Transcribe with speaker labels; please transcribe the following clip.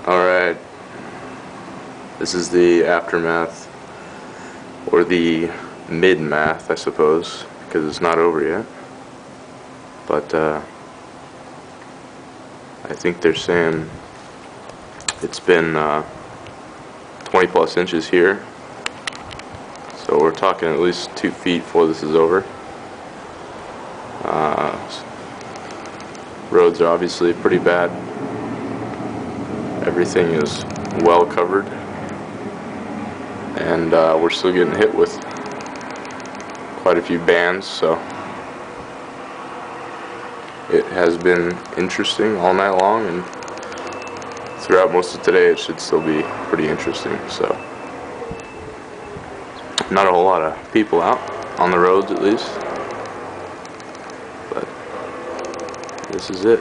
Speaker 1: Alright, this is the aftermath, or the mid-math, I suppose, because it's not over yet. But I think they're saying it's been 20 plus inches here, so we're talking at least 2 feet before this is over. Roads are obviously pretty bad. Everything is well covered, and we're still getting hit with quite a few bands, so it has been interesting all night long, and throughout most of today it should still be pretty interesting. So not a whole lot of people out on the roads, at least, but this is it.